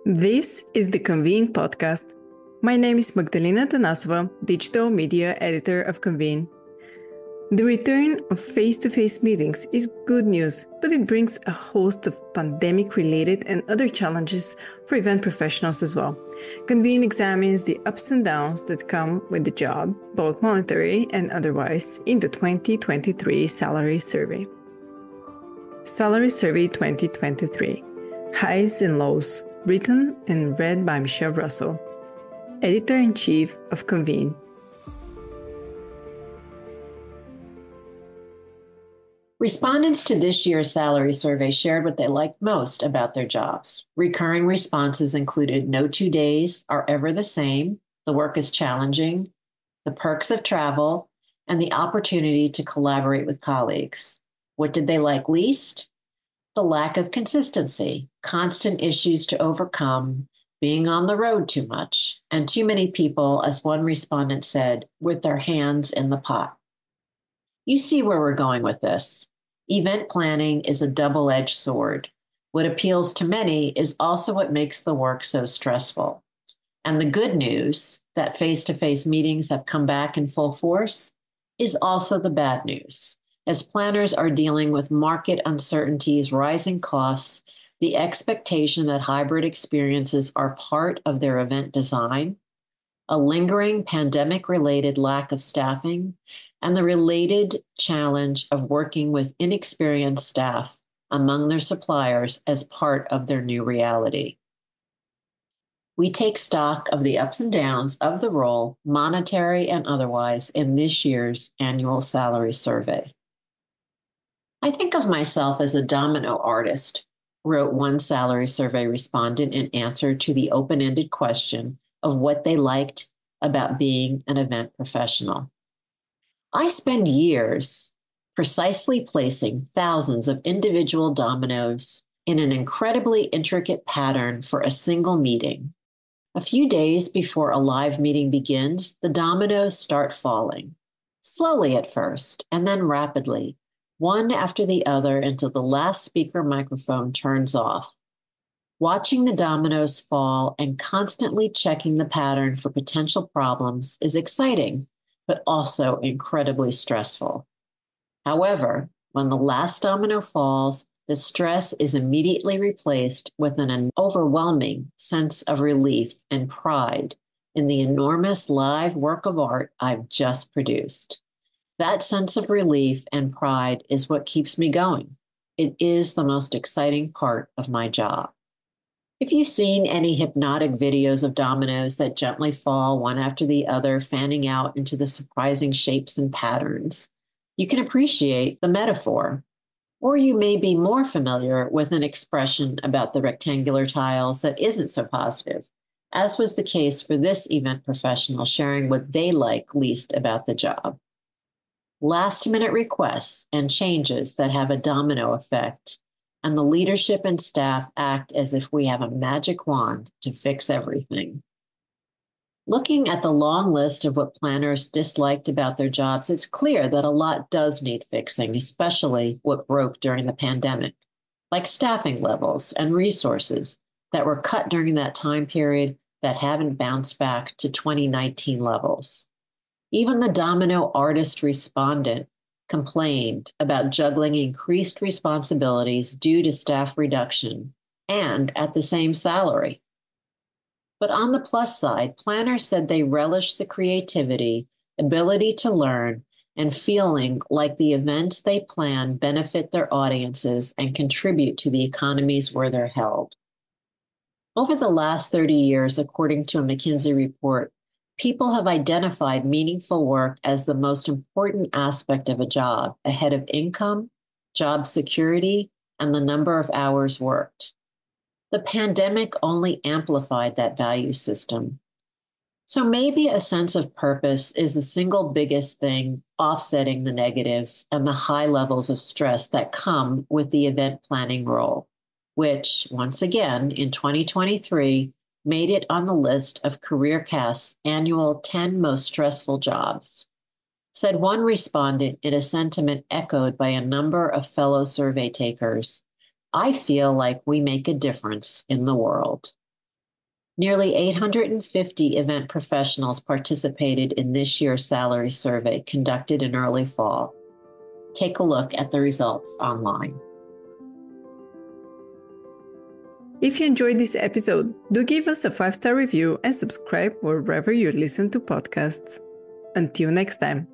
This is the Convene podcast. My name is Magdalina Atanassova, Digital Media Editor of Convene. The return of face-to-face meetings is good news, but it brings a host of pandemic-related and other challenges for event professionals as well. Convene examines the ups and downs that come with the job, both monetary and otherwise, in the 2023 Salary Survey. Salary Survey 2023, Highs and Lows, written and read by Michelle Russell, Editor-in-Chief of Convene. Respondents to this year's salary survey shared what they liked most about their jobs. Recurring responses included no 2 days are ever the same, the work is challenging, the perks of travel, and the opportunity to collaborate with colleagues. What did they like least? The lack of consistency, constant issues to overcome, being on the road too much, and too many people, as one respondent said, with their hands in the pot. You see where we're going with this. Event planning is a double-edged sword. What appeals to many is also what makes the work so stressful. And the good news, that face-to-face meetings have come back in full force, is also the bad news. As planners are dealing with market uncertainties, rising costs, the expectation that hybrid experiences are part of their event design, a lingering pandemic-related lack of staffing, and the related challenge of working with inexperienced staff among their suppliers as part of their new reality. We take stock of the ups and downs of the role, monetary and otherwise, in this year's annual salary survey. I think of myself as a domino artist, wrote one salary survey respondent in answer to the open-ended question of what they liked about being an event professional. I spend years precisely placing thousands of individual dominoes in an incredibly intricate pattern for a single meeting. A few days before a live meeting begins, the dominoes start falling, slowly at first, and then rapidly, one after the other until the last speaker microphone turns off. Watching the dominoes fall and constantly checking the pattern for potential problems is exciting, but also incredibly stressful. However, when the last domino falls, the stress is immediately replaced with an overwhelming sense of relief and pride in the enormous live work of art I've just produced. That sense of relief and pride is what keeps me going. It is the most exciting part of my job. If you've seen any hypnotic videos of dominoes that gently fall one after the other, fanning out into the surprising shapes and patterns, you can appreciate the metaphor. Or you may be more familiar with an expression about the rectangular tiles that isn't so positive, as was the case for this event professional sharing what they like least about the job. Last-minute requests and changes that have a domino effect, and the leadership and staff act as if we have a magic wand to fix everything. Looking at the long list of what planners disliked about their jobs, it's clear that a lot does need fixing, especially what broke during the pandemic, like staffing levels and resources that were cut during that time period that haven't bounced back to 2019 levels. Even the domino artist respondent complained about juggling increased responsibilities due to staff reduction and at the same salary. But on the plus side, planners said they relish the creativity, ability to learn, and feeling like the events they plan benefit their audiences and contribute to the economies where they're held. Over the last 30 years, according to a McKinsey report, people have identified meaningful work as the most important aspect of a job, ahead of income, job security, and the number of hours worked. The pandemic only amplified that value system. So maybe a sense of purpose is the single biggest thing offsetting the negatives and the high levels of stress that come with the event planning role, which, once again, in 2023, made it on the list of CareerCast's annual 10 most stressful jobs. Said one respondent in a sentiment echoed by a number of fellow survey takers, "I feel like we make a difference in the world." Nearly 850 event professionals participated in this year's salary survey conducted in early fall. Take a look at the results online. If you enjoyed this episode, do give us a 5-star review and subscribe wherever you listen to podcasts. Until next time.